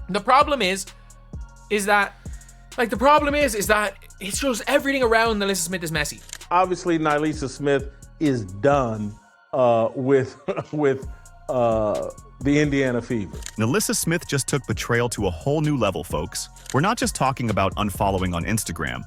The problem is that it shows everything around NaLyssa Smith is messy. Obviously, NaLyssa Smith is done with the Indiana Fever. NaLyssa Smith just took betrayal to a whole new level, folks. We're not just talking about unfollowing on Instagram.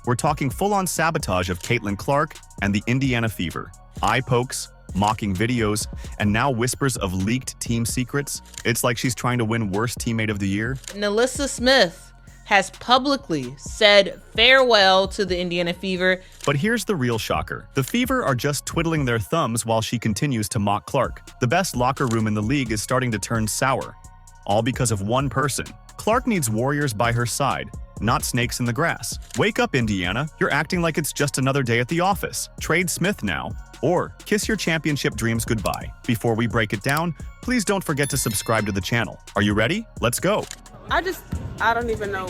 We're talking full-on sabotage of Caitlin Clark and the Indiana Fever. Eye pokes, mocking videos, and now whispers of leaked team secrets. It's like she's trying to win Worst Teammate of the Year. NaLyssa Smith has publicly said farewell to the Indiana Fever. But here's the real shocker. The Fever are just twiddling their thumbs while she continues to mock Clark. The best locker room in the league is starting to turn sour. All because of one person. Clark needs warriors by her side, not snakes in the grass. Wake up, Indiana. You're acting like it's just another day at the office. Trade Smith now, or kiss your championship dreams goodbye. Before we break it down, please don't forget to subscribe to the channel. Are you ready? Let's go. I don't even know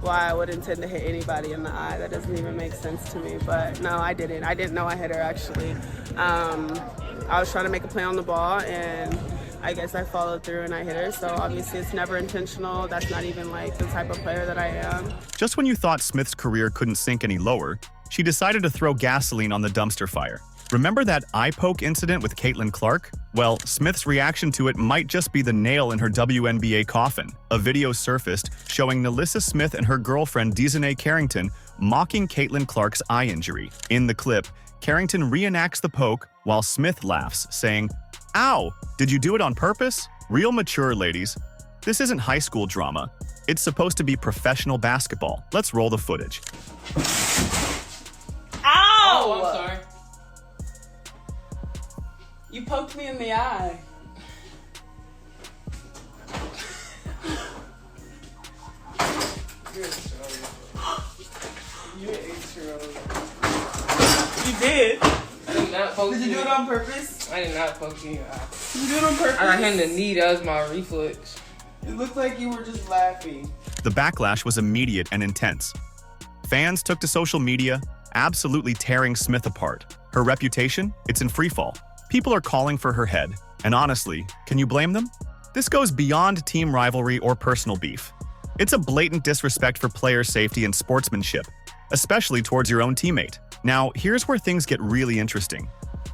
why I would intend to hit anybody in the eye. That doesn't even make sense to me. But no, I didn't. I didn't know I hit her, actually. I was trying to make a play on the ball, and I guess I followed through and I hit her. So obviously it's never intentional. That's not even like the type of player that I am. Just when you thought Smith's career couldn't sink any lower, she decided to throw gasoline on the dumpster fire. Remember that eye poke incident with Caitlin Clark? Well, Smith's reaction to it might just be the nail in her WNBA coffin. A video surfaced showing NaLyssa Smith and her girlfriend Dejanay Carrington mocking Caitlin Clark's eye injury. In the clip, Carrington reenacts the poke while Smith laughs, saying, "Ow, did you do it on purpose?" Real mature, ladies. This isn't high school drama. It's supposed to be professional basketball. Let's roll the footage. Ow! Oh, I'm sorry. You poked me in the eye. You're an 8-year-old. You did? I did not poke you. Did you do it on purpose? I did not poke you in your eye. Did you do it on purpose? I got hit in the knee. That was my reflex. It looked like you were just laughing. The backlash was immediate and intense. Fans took to social media, absolutely tearing Smith apart. Her reputation? It's in freefall. People are calling for her head. And honestly, can you blame them? This goes beyond team rivalry or personal beef. It's a blatant disrespect for player safety and sportsmanship, especially towards your own teammate. Now, here's where things get really interesting.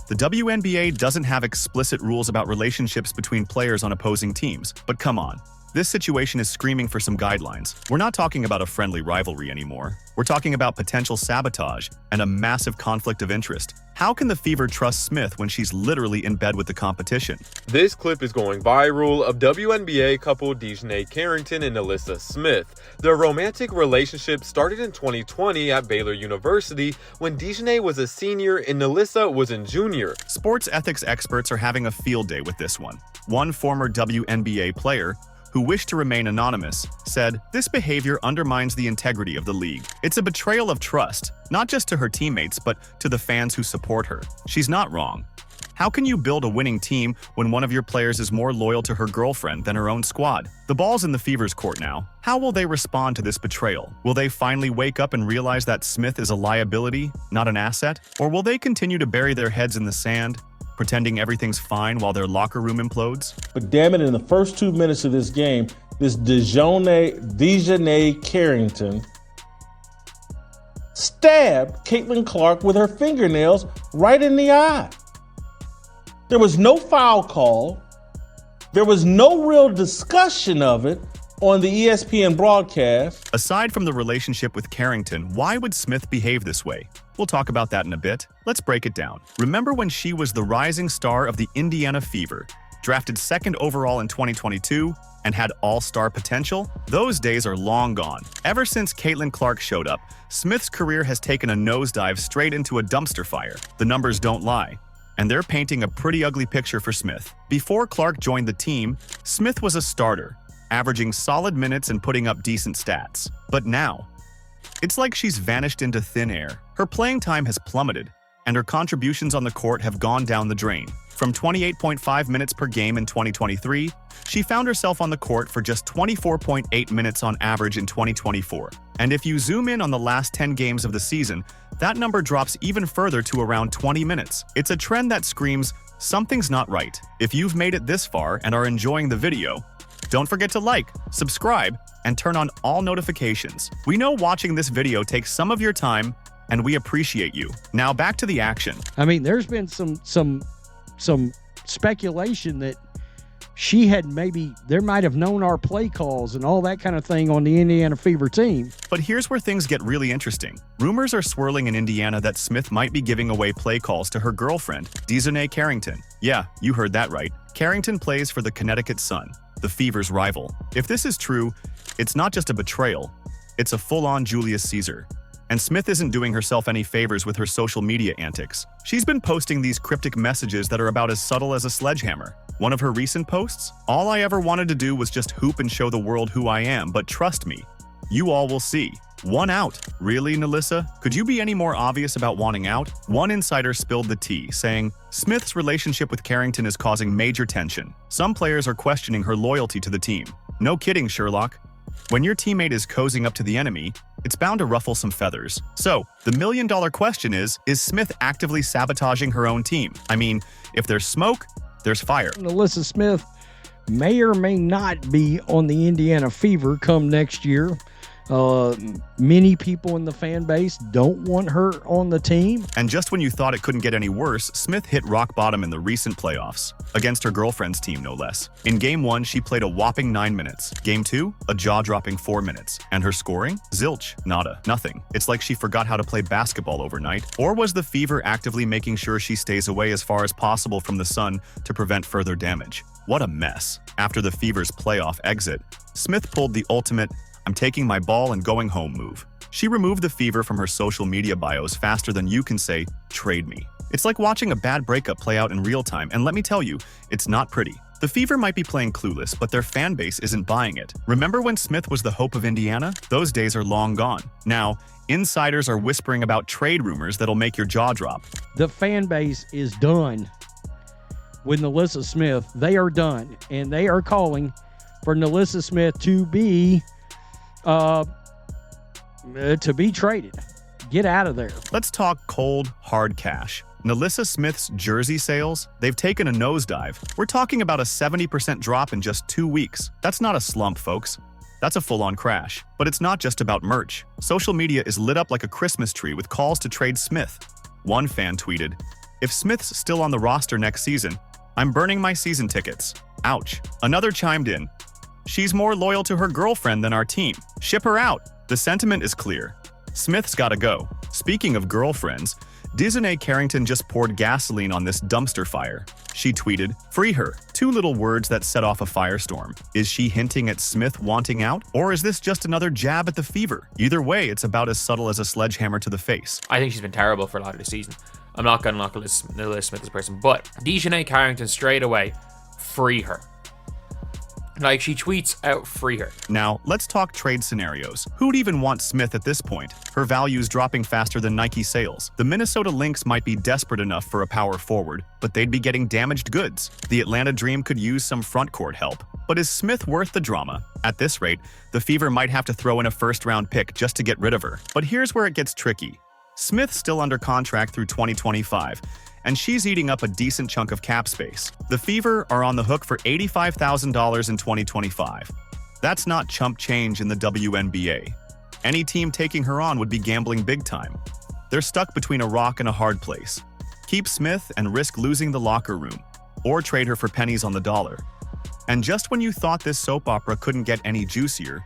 The WNBA doesn't have explicit rules about relationships between players on opposing teams, but come on. This situation is screaming for some guidelines. We're not talking about a friendly rivalry anymore. We're talking about potential sabotage and a massive conflict of interest. How can the Fever trust Smith when she's literally in bed with the competition? This clip is going viral of WNBA couple Dejanay Carrington and NaLyssa Smith. Their romantic relationship started in 2020 at Baylor University when Dejanay was a senior and NaLyssa was in junior. Sports ethics experts are having a field day with this one. One former WNBA player, who wished to remain anonymous, said, "This behavior undermines the integrity of the league. It's a betrayal of trust, not just to her teammates, but to the fans who support her." She's not wrong. How can you build a winning team when one of your players is more loyal to her girlfriend than her own squad? The ball's in the Fever's court now. How will they respond to this betrayal? Will they finally wake up and realize that Smith is a liability, not an asset? Or will they continue to bury their heads in the sand, pretending everything's fine while their locker room implodes? But damn it, in the first 2 minutes of this game, this Dejanay Carrington stabbed Caitlin Clark with her fingernails right in the eye. There was no foul call. There was no real discussion of it on the ESPN broadcast. Aside from the relationship with Carrington, why would Smith behave this way? We'll talk about that in a bit. Let's break it down. Remember when she was the rising star of the Indiana Fever, drafted 2nd overall in 2022, and had all-star potential? Those days are long gone. Ever since Caitlin Clark showed up, Smith's career has taken a nosedive straight into a dumpster fire. The numbers don't lie, and they're painting a pretty ugly picture for Smith. Before Clark joined the team, Smith was a starter, averaging solid minutes and putting up decent stats. But now, it's like she's vanished into thin air. Her playing time has plummeted, and her contributions on the court have gone down the drain. From 28.5 minutes per game in 2023, she found herself on the court for just 24.8 minutes on average in 2024. And if you zoom in on the last 10 games of the season, that number drops even further to around 20 minutes. It's a trend that screams, something's not right. If you've made it this far and are enjoying the video, Don't forget to like, subscribe, and turn on all notifications. We know watching this video takes some of your time, and we appreciate you. Now back to the action. I mean, there's been some speculation that there might have known our play calls and all that kind of thing on the Indiana Fever team. But here's where things get really interesting. Rumors are swirling in Indiana that Smith might be giving away play calls to her girlfriend, Dejanay Carrington. Yeah, you heard that right. Carrington plays for the Connecticut Sun, the Fever's rival. If this is true, it's not just a betrayal, it's a full-on Julius Caesar. And Smith isn't doing herself any favors with her social media antics. She's been posting these cryptic messages that are about as subtle as a sledgehammer. One of her recent posts? All I ever wanted to do was just hoop and show the world who I am, but trust me, you all will see. 1 out. Really, NaLyssa? Could you be any more obvious about wanting out? One insider spilled the tea, saying, Smith's relationship with Carrington is causing major tension. Some players are questioning her loyalty to the team. No kidding, Sherlock. When your teammate is cozying up to the enemy, it's bound to ruffle some feathers. So, the million-dollar question is Smith actively sabotaging her own team? I mean, if there's smoke, there's fire. NaLyssa Smith may or may not be on the Indiana Fever come next year. Many people in the fan base don't want her on the team. And just when you thought it couldn't get any worse, Smith hit rock bottom in the recent playoffs. Against her girlfriend's team, no less. In Game 1, she played a whopping 9 minutes. Game 2, a jaw-dropping 4 minutes. And her scoring? Zilch. Nada. Nothing. It's like she forgot how to play basketball overnight. Or was the Fever actively making sure she stays away as far as possible from the Sun to prevent further damage? What a mess. After the Fever's playoff exit, Smith pulled the ultimate I'm taking my ball and going home move. She removed the Fever from her social media bios faster than you can say, trade me. It's like watching a bad breakup play out in real time, and let me tell you, it's not pretty. The Fever might be playing clueless, but their fan base isn't buying it. Remember when Smith was the hope of Indiana? Those days are long gone. Now, insiders are whispering about trade rumors that'll make your jaw drop. The fan base is done with NaLyssa Smith. They are done, and they are calling for NaLyssa Smith to be traded. Get out of there. Let's talk cold, hard cash. NaLyssa Smith's jersey sales, they've taken a nosedive. We're talking about a 70% drop in just 2 weeks. That's not a slump, folks. That's a full-on crash. But it's not just about merch. Social media is lit up like a Christmas tree with calls to trade Smith. One fan tweeted, "If Smith's still on the roster next season, I'm burning my season tickets." Ouch. Another chimed in, "She's more loyal to her girlfriend than our team. Ship her out." The sentiment is clear. Smith's gotta go. Speaking of girlfriends, Dejanay Carrington just poured gasoline on this dumpster fire. She tweeted, "Free her." 2 little words that set off a firestorm. Is she hinting at Smith wanting out? Or is this just another jab at the Fever? Either way, it's about as subtle as a sledgehammer to the face. I think she's been terrible for a lot of the season. I'm not going to knock NaLyssa Smith as a person, but Dejanay Carrington straight away, free her. Like, she tweets out, free her. Now, let's talk trade scenarios. Who'd even want Smith at this point? Her value's dropping faster than Nike sales. The Minnesota Lynx might be desperate enough for a power forward, but they'd be getting damaged goods. The Atlanta Dream could use some front court help. But is Smith worth the drama? At this rate, the Fever might have to throw in a first-round pick just to get rid of her. But here's where it gets tricky. Smith's still under contract through 2025. And she's eating up a decent chunk of cap space. The Fever are on the hook for $85,000 in 2025. That's not chump change in the WNBA. Any team taking her on would be gambling big time. They're stuck between a rock and a hard place. Keep Smith and risk losing the locker room, or trade her for pennies on the dollar. And just when you thought this soap opera couldn't get any juicier,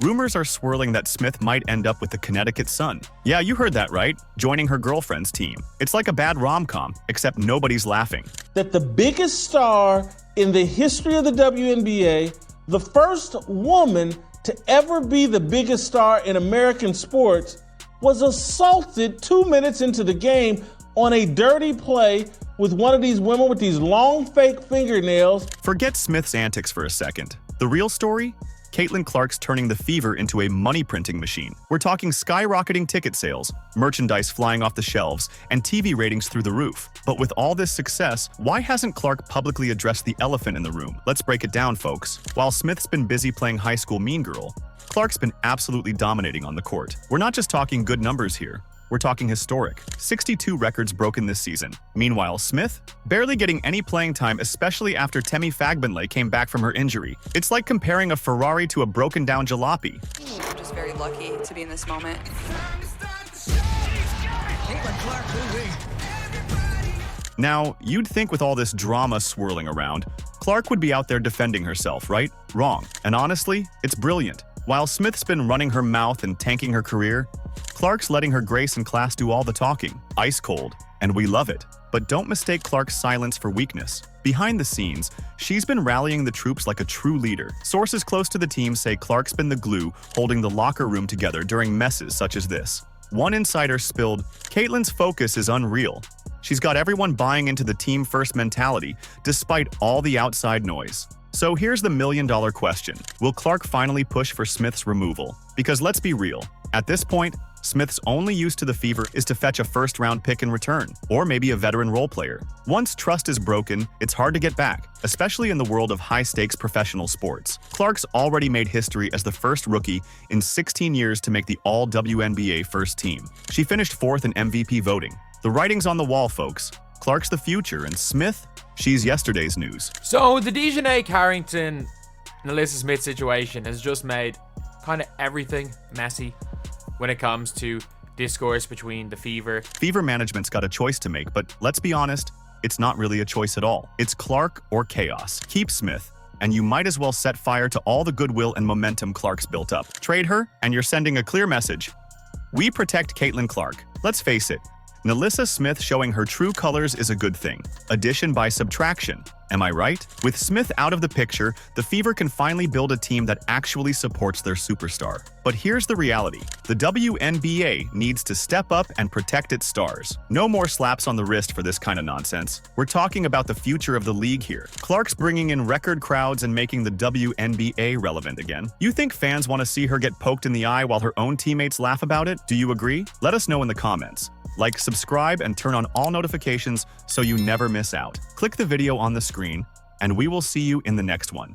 rumors are swirling that Smith might end up with the Connecticut Sun. Yeah, you heard that right, joining her girlfriend's team. It's like a bad rom-com, except nobody's laughing. That the biggest star in the history of the WNBA, the first woman to ever be the biggest star in American sports, was assaulted 2 minutes into the game on a dirty play with one of these women with these long fake fingernails. Forget Smith's antics for a second. The real story? Caitlin Clark's turning the Fever into a money-printing machine. We're talking skyrocketing ticket sales, merchandise flying off the shelves, and TV ratings through the roof. But with all this success, why hasn't Clark publicly addressed the elephant in the room? Let's break it down, folks. While Smith's been busy playing high school mean girl, Clark's been absolutely dominating on the court. We're not just talking good numbers here. We're talking historic. 62 records broken this season. Meanwhile, Smith, barely getting any playing time, especially after Temi Fagbenle came back from her injury. It's like comparing a Ferrari to a broken-down jalopy. I'm just very lucky to be in this moment. Now, you'd think with all this drama swirling around, Clark would be out there defending herself, right? Wrong. And honestly, it's brilliant. While Smith's been running her mouth and tanking her career, Clark's letting her grace in class do all the talking. Ice cold. And we love it. But don't mistake Clark's silence for weakness. Behind the scenes, she's been rallying the troops like a true leader. Sources close to the team say Clark's been the glue holding the locker room together during messes such as this. One insider spilled, "Caitlyn's focus is unreal. She's got everyone buying into the team-first mentality, despite all the outside noise." So here's the million-dollar question. Will Clark finally push for Smith's removal? Because let's be real, at this point, Smith's only use to the Fever is to fetch a first-round pick in return, or maybe a veteran role player. Once trust is broken, it's hard to get back, especially in the world of high-stakes professional sports. Clark's already made history as the first rookie in 16 years to make the All-WNBA first team. She finished 4th in MVP voting. The writing's on the wall, folks. Clark's the future, and Smith, she's yesterday's news. So the DiJonai Carrington, NaLyssa Smith situation has just made kind of everything messy when it comes to discourse between the Fever. Fever management's got a choice to make, but let's be honest, it's not really a choice at all. It's Clark or chaos. Keep Smith, and you might as well set fire to all the goodwill and momentum Clark's built up. Trade her, and you're sending a clear message. We protect Caitlin Clark. Let's face it, NaLyssa Smith showing her true colors is a good thing. Addition by subtraction. Am I right? With Smith out of the picture, the Fever can finally build a team that actually supports their superstar. But here's the reality. The WNBA needs to step up and protect its stars. No more slaps on the wrist for this kind of nonsense. We're talking about the future of the league here. Clark's bringing in record crowds and making the WNBA relevant again. You think fans want to see her get poked in the eye while her own teammates laugh about it? Do you agree? Let us know in the comments. Like, subscribe, and turn on all notifications so you never miss out. Click the video on the screen, and we will see you in the next one.